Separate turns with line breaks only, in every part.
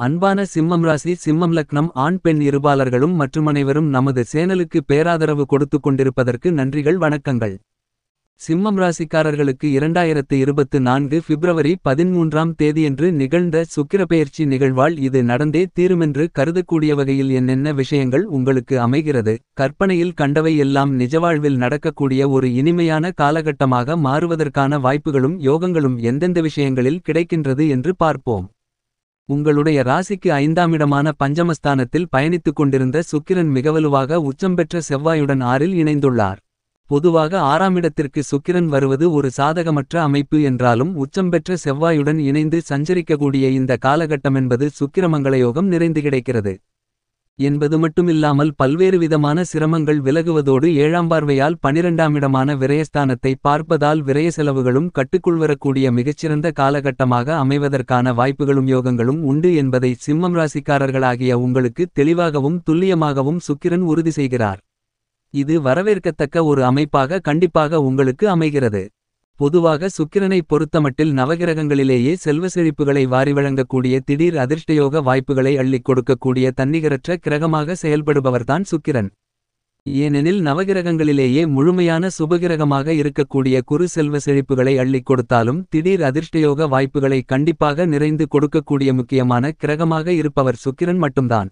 அன்பான சிம்மம் ராசி சிம்மம் லக்னம் ஆண் பெண் இருபாலர்களும் மற்றும் அனைவரும் நமது சேனலுக்கு பேராதரவு கொடுத்துக் கொண்டிருப்பதற்கு நன்றிகள் வணக்கங்கள். சிம்மம் ராசிக்காரர்களுக்கு 2024 பிப்ரவரி 13ஆம் தேதியன்று நிகழ்ந்த சுக்கிரபெயர்ச்சி நிகழ்வால் இது நடந்தே தீருமென்று கருதக்கூடிய வகையில் என்னென்ன விஷயங்கள் உங்களுக்கு அமைகிறது. கற்பனையில் கண்டவை எல்லாம் நிஜவாழ்வில் நடக்கக்கூடிய ஒரு இனிமையான காலகட்டமாக மாறுவதற்கான வாய்ப்புகளும் யோகங்களும் எந்தெந்த விஷயங்களில் கிடைக்கின்றது என்று பார்ப்போம். உங்களுடைய ராசிக்கு 5ஆம் இடமான பஞ்சமஸ்தானத்தில் பயணித்துக் கொண்டிருந்த சுக்கிரன் மிகவலுவாக உச்சம் பெற்ற செவ்வாயுடன் 6இல் இணைந்துள்ளார். பொதுவாக 6ஆம் இடத்திற்கு சுக்கிரன் வருவது ஒரு சாதகமற்ற அமைப்பு என்றாலும் உச்சம் பெற்ற செவ்வாயுடன் இணைந்து சஞ்சரிக்கக்கூடிய இந்த காலகட்டமென்பது சுக்கிரமங்களயோகம் நிறைந்து கிடைக்கிறது என்பது மட்டுமில்லாமல் பல்வேறு விதமான சிரமங்கள் விலகுவதோடு 7ஆம் பார்வையால் 12ஆம் இடமான விரயஸ்தானத்தை பார்ப்பதால் விரய செலவுகளும் கட்டுக்குள்வரக்கூடிய மிகச்சிறந்த காலகட்டமாக அமைவதற்கான வாய்ப்புகளும் யோகங்களும் உண்டு என்பதை சிம்மம் ராசிக்காரர்களாகிய உங்களுக்கு தெளிவாகவும் துல்லியமாகவும் சுக்கிரன் உறுதி செய்கிறார். இது வரவேற்கத்தக்க ஒரு அமைப்பாக கண்டிப்பாக உங்களுக்கு அமைகிறது. பொதுவாக சுக்கிரனை பொறுத்தமட்டில் நவகிரகங்களிலேயே செல்வ செழிப்புகளை வாரி வழங்கக்கூடிய திடீர் அதிர்ஷ்டயோக வாய்ப்புகளை அள்ளிக் கொடுக்கக்கூடிய தன்னிகரற்ற கிரகமாக செயல்படுபவர்தான் சுக்கிரன். ஏனெனில் நவகிரகங்களிலேயே முழுமையான சுபகிரகமாக இருக்கக்கூடிய குரு செல்வ செழிப்புகளை அள்ளிக் கொடுத்தாலும் திடீர் அதிர்ஷ்டயோக வாய்ப்புகளை கண்டிப்பாக நிறைந்து கொடுக்கக்கூடிய முக்கியமான கிரகமாக இருப்பவர் சுக்கிரன் மட்டும்தான்.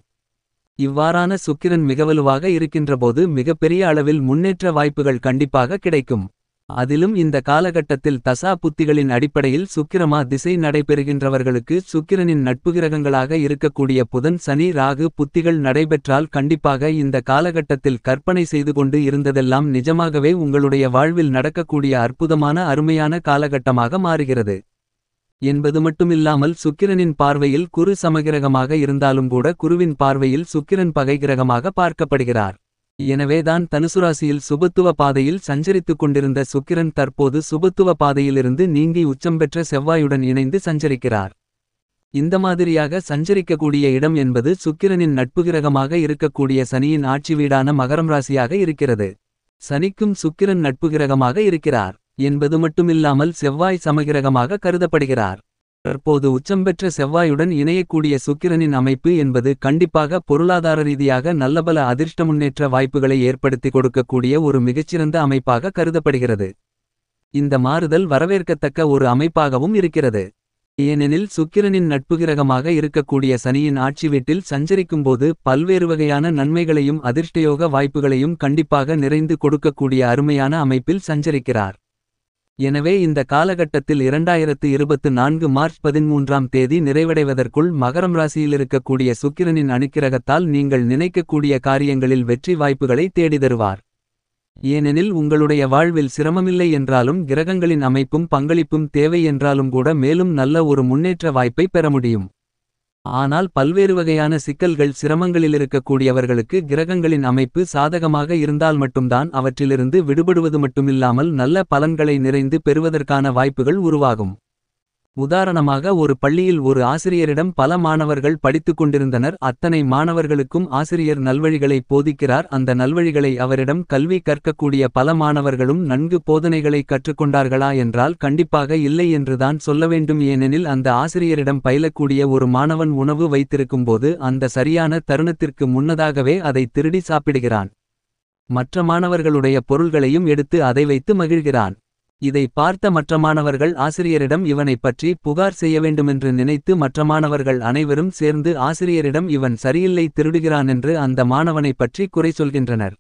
இவ்வாறான சுக்கிரன் மிகவலுவாக இருக்கின்றபோது மிகப்பெரிய அளவில் முன்னேற்ற வாய்ப்புகள் கண்டிப்பாக கிடைக்கும். அதிலும் இந்த காலகட்டத்தில் தசா புத்திகளின் அடிப்படையில் சுக்கிரமா திசை நடைபெறுகின்றவர்களுக்கு சுக்கிரனின் நட்புகிரகங்களாக இருக்கக்கூடிய புதன் சனி ராகு புத்திகள் நடைபெற்றால் கண்டிப்பாக இந்த காலகட்டத்தில் கற்பனை செய்து கொண்டு இருந்ததெல்லாம் நிஜமாகவே உங்களுடைய வாழ்வில் நடக்கக்கூடிய அற்புதமான அருமையான காலகட்டமாக மாறுகிறது என்பது மட்டுமில்லாமல் சுக்கிரனின் பார்வையில் குரு சமகிரகமாக இருந்தாலும் கூட குருவின் பார்வையில் சுக்கிரன் பகை கிரகமாக பார்க்கப்படுகிறார். எனவேதான் தனுசுராசியில் சுபத்துவ பாதையில் சஞ்சரித்துக் கொண்டிருந்த சுக்கிரன் தற்போது சுபத்துவ பாதையிலிருந்து நீங்கி உச்சம் பெற்ற செவ்வாயுடன் இணைந்து சஞ்சரிக்கிறார். இந்த மாதிரியாக சஞ்சரிக்கக்கூடிய இடம் என்பது சுக்கிரனின் நட்புகிரகமாக இருக்கக்கூடிய சனியின் ஆட்சி வீடான மகரம் ராசியாக இருக்கிறது. சனிக்கும் சுக்கிரன் நட்புகிரகமாக இருக்கிறார் என்பது மட்டுமில்லாமல் செவ்வாய் சமகிரகமாக கருதப்படுகிறார். தற்போது உச்சம் பெற்ற செவ்வாயுடன் இணையக்கூடிய சுக்கிரனின் அமைப்பு என்பது கண்டிப்பாக பொருளாதார ரீதியாக நல்லபல அதிர்ஷ்ட முன்னேற்ற வாய்ப்புகளை ஏற்படுத்தி கொடுக்கக்கூடிய ஒரு மிகச்சிறந்த அமைப்பாக கருதப்படுகிறது. இந்த மாறுதல் வரவேற்கத்தக்க ஒரு அமைப்பாகவும் இருக்கிறது. ஏனெனில் சுக்கிரனின் நட்புகிரகமாக இருக்கக்கூடிய சனியின் ஆட்சி வீட்டில் சஞ்சரிக்கும்போது பல்வேறு வகையான நன்மைகளையும் அதிர்ஷ்டயோக வாய்ப்புகளையும் கண்டிப்பாக நிறைந்து கொடுக்கக்கூடிய அருமையான அமைப்பில் சஞ்சரிக்கிறார். எனவே இந்த காலகட்டத்தில் 2024 மார்ச் 13ஆம் தேதி நிறைவடைவதற்குள் மகரம் ராசியிலிருக்கக்கூடிய சுக்கிரனின் அனுக்கிரகத்தால் நீங்கள் நினைக்கக்கூடிய காரியங்களில் வெற்றி வாய்ப்புகளை தேடிதருவார். ஏனெனில் உங்களுடைய வாழ்வில் சிரமமில்லை என்றாலும் கிரகங்களின் அமைப்பும் பங்களிப்பும் தேவை என்றாலும் கூட மேலும் நல்ல ஒரு முன்னேற்ற வாய்ப்பை பெற முடியும். ஆனால் பல்வேறு வகையான சிக்கல்கள் சிரமங்களிலிருக்கக்கூடியவர்களுக்கு கிரகங்களின் அமைப்பு சாதகமாக இருந்தால் மட்டும்தான் அவற்றிலிருந்து விடுபடுவது மட்டுமில்லாமல் நல்ல பலன்களை நிறைந்து பெறுவதற்கான வாய்ப்புகள் உருவாகும். உதாரணமாக ஒரு பள்ளியில் ஒரு ஆசிரியரிடம் பல மாணவர்கள் படித்துக் கொண்டிருந்தனர். அத்தனை மாணவர்களுக்கும் ஆசிரியர் நல்வழிகளை போதிக்கிறார். அந்த நல்வழிகளை அவரிடம் கல்வி கற்கக்கூடிய பல மாணவர்களும் நன்கு போதனைகளை கற்றுக்கொண்டார்களா என்றால் கண்டிப்பாக இல்லை என்றுதான் சொல்ல வேண்டும். ஏனெனில் அந்த ஆசிரியரிடம் பயிலக்கூடிய ஒரு மாணவன் உணவு வைத்திருக்கும்போது அந்த சரியான தருணத்திற்கு முன்னதாகவே அதை திருடி சாப்பிடுகிறான். மற்ற மாணவர்களுடைய பொருள்களையும் எடுத்து அதை வைத்து மகிழ்கிறான். இதை பார்த்த மற்ற மாணவர்கள் ஆசிரியரிடம் இவனைப் பற்றி புகார் செய்ய வேண்டுமென்று நினைத்து மற்ற மாணவர்கள் அனைவரும் சேர்ந்து ஆசிரியரிடம் இவன் சரியில்லை திருடுகிறான் என்று அந்த மாணவனைப் பற்றி குறை சொல்கின்றனர்.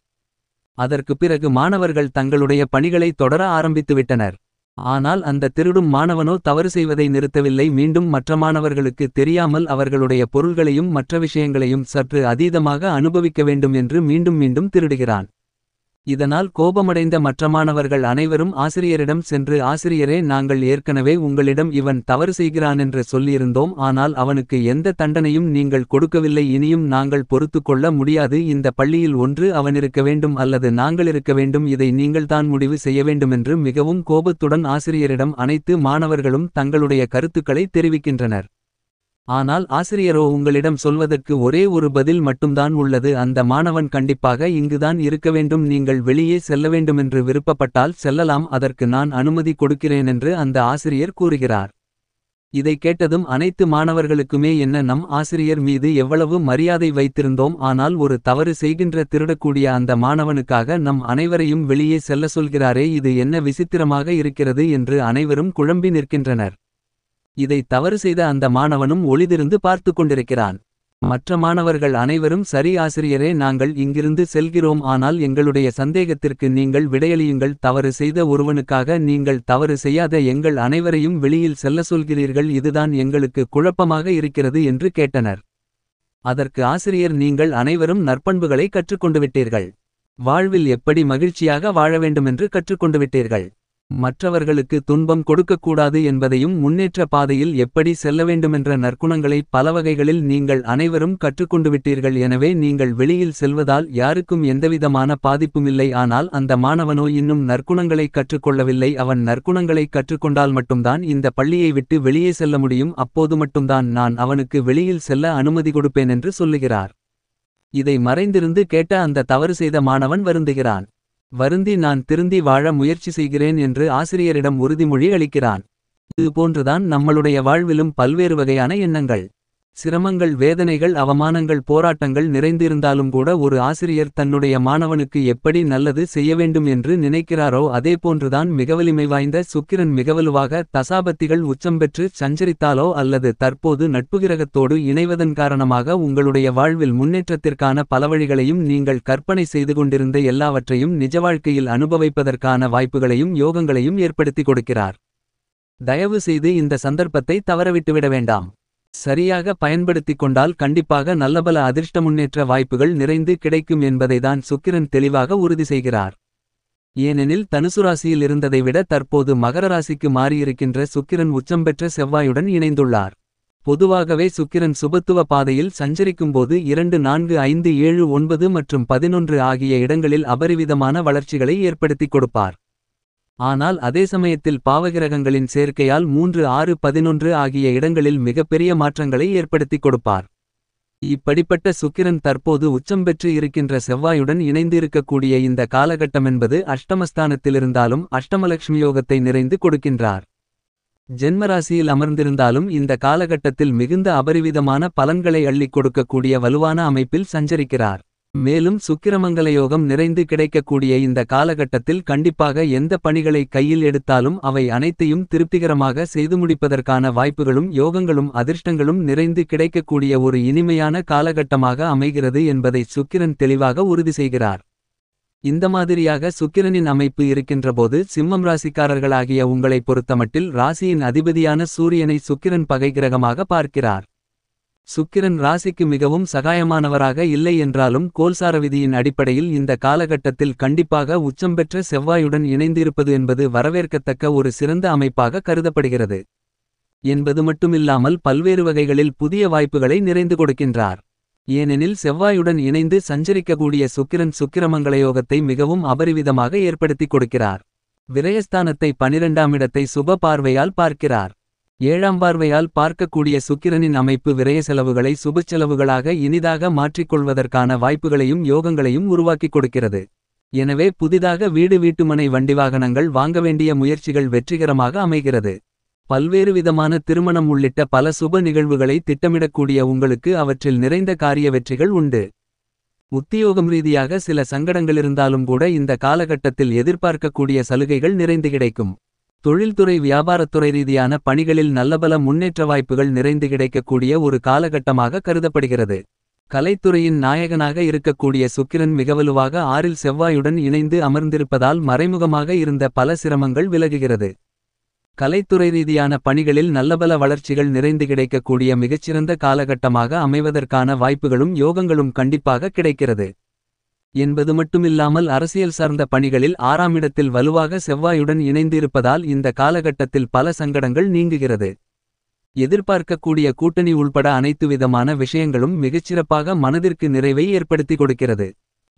அதற்கு பிறகு மாணவர்கள் தங்களுடைய பணிகளை தொடர ஆரம்பித்துவிட்டனர். ஆனால் அந்த திருடும் மாணவனோ தவறு செய்வதை நிறுத்தவில்லை. மீண்டும் மற்ற மாணவர்களுக்கு தெரியாமல் அவர்களுடைய பொருள்களையும் மற்ற விஷயங்களையும் சற்று அதீதமாக அனுபவிக்க வேண்டும் என்று மீண்டும் மீண்டும் திருடுகிறான். இதனால் கோபமடைந்த மற்ற மாணவர்கள் அனைவரும் ஆசிரியரிடம் சென்று ஆசிரியரே, நாங்கள் ஏற்கனவே உங்களிடம் இவன் தவறு செய்கிறானென்று சொல்லியிருந்தோம். ஆனால் அவனுக்கு எந்த தண்டனையும் நீங்கள் கொடுக்கவில்லை. இனியும் நாங்கள் பொறுத்து கொள்ள முடியாது. இந்த பள்ளியில் ஒன்று அவனிருக்க வேண்டும் அல்லது நாங்கள் இருக்க வேண்டும். இதை நீங்கள்தான் முடிவு செய்ய வேண்டுமென்று மிகவும் கோபத்துடன் ஆசிரியரிடம் அனைத்து மாணவர்களும் தங்களுடைய கருத்துக்களை தெரிவிக்கின்றனர். ஆனால் ஆசிரியரோ உங்களிடம் சொல்வதற்கு ஒரே ஒரு பதில் மட்டும்தான் உள்ளது. அந்த மாணவன் கண்டிப்பாக இங்குதான் இருக்க வேண்டும். நீங்கள் வெளியே செல்ல வேண்டுமென்று விருப்பப்பட்டால் செல்லலாம். அதற்கு நான் அனுமதி கொடுக்கிறேனென்று அந்த ஆசிரியர் கூறுகிறார். இதை கேட்டதும் அனைத்து மாணவர்களுக்குமே என்ன நம் ஆசிரியர் மீது எவ்வளவு மரியாதை வைத்திருந்தோம், ஆனால் ஒரு தவறு செய்கின்ற திருடக்கூடிய அந்த மாணவனுக்காக நம் அனைவரையும் வெளியே செல்ல சொல்கிறாரே, இது என்ன விசித்திரமாக இருக்கிறது என்று அனைவரும் குழம்பி நிற்கின்றனர். இதை தவறு செய்த அந்த மாணவனும் ஒளிதிருந்து பார்த்து கொண்டிருக்கிறான். மற்ற மாணவர்கள் அனைவரும் சரி ஆசிரியரே, நாங்கள் இங்கிருந்து செல்கிறோம், ஆனால் எங்களுடைய சந்தேகத்திற்கு நீங்கள் விடையளியுங்கள். தவறு செய்த ஒருவனுக்காக நீங்கள் தவறு செய்யாத எங்கள் அனைவரையும் வெளியில் செல்ல சொல்கிறீர்கள், இதுதான் எங்களுக்கு குழப்பமாக இருக்கிறது என்று கேட்டனர். அதற்கு ஆசிரியர், நீங்கள் அனைவரும் நற்பண்புகளை கற்றுக்கொண்டு விட்டீர்கள். வாழ்வில் எப்படி மகிழ்ச்சியாக வாழ வேண்டுமென்று கற்றுக்கொண்டு விட்டீர்கள். மற்றவர்களுக்கு துன்பம் கொடுக்கக்கூடாது என்பதையும் முன்னேற்ற பாதையில் எப்படி செல்ல வேண்டுமென்ற நற்குணங்களை பலவகைகளில் நீங்கள் அனைவரும் கற்றுக்கொண்டு விட்டீர்கள். எனவே நீங்கள் வெளியில் செல்வதால் யாருக்கும் எந்தவிதமான பாதிப்புமில்லை. ஆனால் அந்த மாணவனோ இன்னும் நற்குணங்களை கற்றுக்கொள்ளவில்லை. அவன் நற்குணங்களை கற்றுக்கொண்டால் மட்டும்தான் இந்த பள்ளியை விட்டு வெளியே செல்ல முடியும். அப்போது மட்டும்தான் நான் அவனுக்கு வெளியில் செல்ல அனுமதி கொடுப்பேன் என்று சொல்லுகிறார். இதை மறைந்திருந்து கேட்ட அந்த தவறு செய்த மாணவன் வருந்துகிறான். வருந்தி நான் திருந்தி வாழ முயற்சி செய்கிறேன் என்று ஆசிரியரிடம் உறுதிமொழி அளிக்கிறான். இதுபோன்றுதான் நம்மளுடைய வாழ்விலும் பல்வேறு வகையான எண்ணங்கள், சிரமங்கள், வேதனைகள், அவமானங்கள், போராட்டங்கள் நிறைந்திருந்தாலும் கூட ஒரு ஆசிரியர் தன்னுடைய மாணவனுக்கு எப்படி நல்லது செய்ய வேண்டும் என்று நினைக்கிறாரோ அதேபோன்றுதான் மிகவலிமை வாய்ந்த சுக்கிரன் மிகவலுவாக தசாபத்திகள் உச்சம் பெற்று சஞ்சரித்தாலோ அல்லது தற்போது நட்புகிரகத்தோடு இணைவதன் காரணமாக உங்களுடைய வாழ்வில் முன்னேற்றத்திற்கான பலவழிகளையும் நீங்கள் கற்பனை செய்து கொண்டிருந்த எல்லாவற்றையும் நிஜ வாழ்க்கையில் அனுபவிப்பதற்கான வாய்ப்புகளையும் யோகங்களையும் ஏற்படுத்தி கொடுக்கிறார். தயவு செய்து இந்த சந்தர்ப்பத்தை தவறவிட்டுவிட வேண்டாம். சரியாக பயன்படுத்திக் கொண்டால் கண்டிப்பாக நல்லபல அதிர்ஷ்ட முன்னேற்ற வாய்ப்புகள் நிறைந்து கிடைக்கும் என்பதைதான் சுக்கிரன் தெளிவாக உறுதி செய்கிறார். ஏனெனில் தனுசு ராசியில் இருந்ததை விட தற்போது மகர ராசிக்கு மாறியிருக்கின்ற சுக்கிரன் உச்சம் பெற்ற செவ்வாயுடன் இணைந்துள்ளார். பொதுவாகவே சுக்கிரன் சுபத்துவ பாதையில் சஞ்சரிக்கும்போது 2 4 5 7 9 மற்றும் 11 ஆகிய இடங்களில் அபரிவிதமான வளர்ச்சிகளை ஏற்படுத்திக் கொடுப்பார். ஆனால் அதே சமயத்தில் பாவகிரகங்களின் சேர்க்கையால் 3 6 11 ஆகிய இடங்களில் மிகப்பெரிய மாற்றங்களை ஏற்படுத்திக் கொடுப்பார். இப்படிப்பட்ட சுக்கிரன் தற்போது உச்சம் பெற்று இருக்கின்ற செவ்வாயுடன் இணைந்து இருக்கக்கூடிய இந்த காலகட்டமென்பது அஷ்டமஸ்தானத்திலிருந்தாலும் அஷ்டமலக்ஷ்மி யோகத்தை நிறைந்து கொடுக்கின்றார். ஜென்மராசியில் அமர்ந்திருந்தாலும் இந்த காலகட்டத்தில் மிகுந்த அபரிவிதமான பலன்களை அள்ளிக் கொடுக்கக்கூடிய வலுவான அமைப்பில் சஞ்சரிக்கிறார். மேலும் சுக்கிரமங்கல யோகம் நிறைந்து கிடைக்கக்கூடிய இந்த காலகட்டத்தில் கண்டிப்பாக எந்த பணிகளை கையில் எடுத்தாலும் அவை அனைத்தையும் திருப்திகரமாக செய்து முடிப்பதற்கான வாய்ப்புகளும் யோகங்களும் அதிர்ஷ்டங்களும் நிறைந்து கிடைக்கக்கூடிய ஒரு இனிமையான காலகட்டமாக அமைகிறது என்பதை சுக்கிரன் தெளிவாக உறுதி செய்கிறார். இந்த மாதிரியாக சுக்கிரனின் அமைப்பு இருக்கின்றபோது சிம்மம் ராசிக்காரர்களாகிய உங்களைப் பொறுத்தமட்டில் ராசியின் அதிபதியான சூரியனை சுக்கிரன் பகை கிரகமாக பார்க்கிறார். சுக்கிரன் ராசிக்கு மிகவும் சகாயமானவராக இல்லை என்றாலும் கோல்சார விதியின் அடிப்படையில் இந்த காலகட்டத்தில் கண்டிப்பாக உச்சம் பெற்ற செவ்வாயுடன் இணைந்திருப்பது என்பது வரவேற்கத்தக்க ஒரு சிறந்த அமைப்பாக கருதப்படுகிறது. என்பது மட்டுமில்லாமல் பல்வேறு வகைகளில் புதிய வாய்ப்புகளை நிறைந்து கொடுக்கின்றார். ஏனெனில் செவ்வாயுடன் இணைந்து சஞ்சரிக்கக்கூடிய சுக்கிரன் சுக்கிரமங்கலயோகத்தை மிகவும் அபரிவிதமாக ஏற்படுத்திக் கொடுக்கிறார். விரயஸ்தானத்தை 12ஆம் இடத்தை சுப பார்வையால் பார்க்கிறார். 7ஆம் பார்வையால் பார்க்கக்கூடிய சுக்கிரனின் அமைப்பு விரய செலவுகளை சுபச்செலவுகளாக இனிதாக மாற்றிக்கொள்வதற்கான வாய்ப்புகளையும் யோகங்களையும் உருவாக்கிக் கொடுக்கிறது. எனவே புதிதாக வீடு வீட்டுமனை வண்டி வாகனங்கள் வாங்க வேண்டிய முயற்சிகள் வெற்றிகரமாக அமைகிறது. பல்வேறு விதமான திருமணம் உள்ளிட்ட பல சுப நிகழ்வுகளை திட்டமிடக்கூடிய உங்களுக்கு அவற்றில் நிறைந்த காரிய வெற்றிகள் உண்டு. உத்தியோகம் ரீதியாக சில சங்கடங்களிருந்தாலும் கூட இந்த காலகட்டத்தில் எதிர்பார்க்கக்கூடிய சலுகைகள் நிறைந்து கிடைக்கும். தொழில்துறை வியாபாரத்துறை ரீதியான பணிகளில் நல்லபல முன்னேற்ற வாய்ப்புகள் நிறைந்து கிடைக்கக்கூடிய ஒரு காலகட்டமாக கருதப்படுகிறது. கலைத்துறையின் நாயகனாக இருக்கக்கூடிய சுக்கிரன் மிகவலுவாக 6இல் செவ்வாயுடன் இணைந்து அமர்ந்திருப்பதால் மறைமுகமாக இருந்த பல சிரமங்கள் விலகுகிறது. கலைத்துறை ரீதியான பணிகளில் நல்லபல வளர்ச்சிகள் நிறைந்து கிடைக்கக்கூடிய மிகச்சிறந்த காலகட்டமாக அமைவதற்கான வாய்ப்புகளும் யோகங்களும் கண்டிப்பாக கிடைக்கிறது. என்பது மட்டுமில்லாமல் அரசியல் சார்ந்த பணிகளில் 6ஆம் இடத்தில் வலுவாக செவ்வாயுடன் இணைந்து இருப்பதால் இந்த காலகட்டத்தில் பல சங்கடங்கள் நீங்குகிறது. எதிர்பார்க்கக்கூடிய கூட்டணி உள்பட அனைத்து விதமான விஷயங்களும் மிகச்சிறப்பாக மனதிற்கு நிறைவை ஏற்படுத்தி கொடுக்கிறது.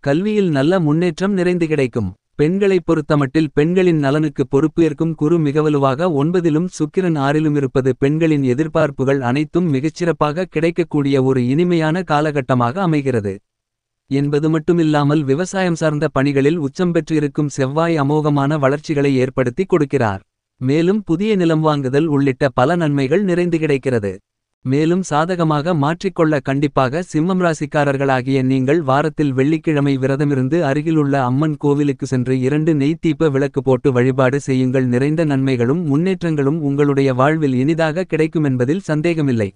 கல்வியில் நல்ல முன்னேற்றம் நிறைந்து கிடைக்கும். பெண்களைப் பொறுத்தமட்டில் பெண்களின் நலனுக்கு பொறுப்பு ஏற்கும் குரு மிகவலுவாக 9இலும் சுக்கிரன் 6இலும் இருப்பது பெண்களின் எதிர்பார்ப்புகள் அனைத்தும் மிகச்சிறப்பாக கிடைக்கக்கூடிய ஒரு இனிமையான காலகட்டமாக அமைகிறது. என்பது மட்டுமில்லாமல் விவசாயம் சார்ந்த பணிகளில் உச்சம் பெற்று இருக்கும் செவ்வாய் அமோகமான வளர்ச்சிகளை ஏற்படுத்தி கொடுக்கிறார். மேலும் புதிய நிலம் வாங்குதல் உள்ளிட்ட பல நன்மைகள் நிறைந்து கிடைக்கிறது. மேலும் சாதகமாக மாற்றிக்கொள்ள கண்டிப்பாக சிம்மம் ராசிக்காரர்களாகிய நீங்கள் வாரத்தில் வெள்ளிக்கிழமை விரதமிருந்து அருகிலுள்ள அம்மன் கோவிலுக்கு சென்று 2 நெய் தீப விளக்கு போட்டு வழிபாடு செய்யுங்கள். நிறைந்த நன்மைகளும் முன்னேற்றங்களும் உங்களுடைய வாழ்வில் இனிதாக கிடைக்குமென்பதில் சந்தேகமில்லை.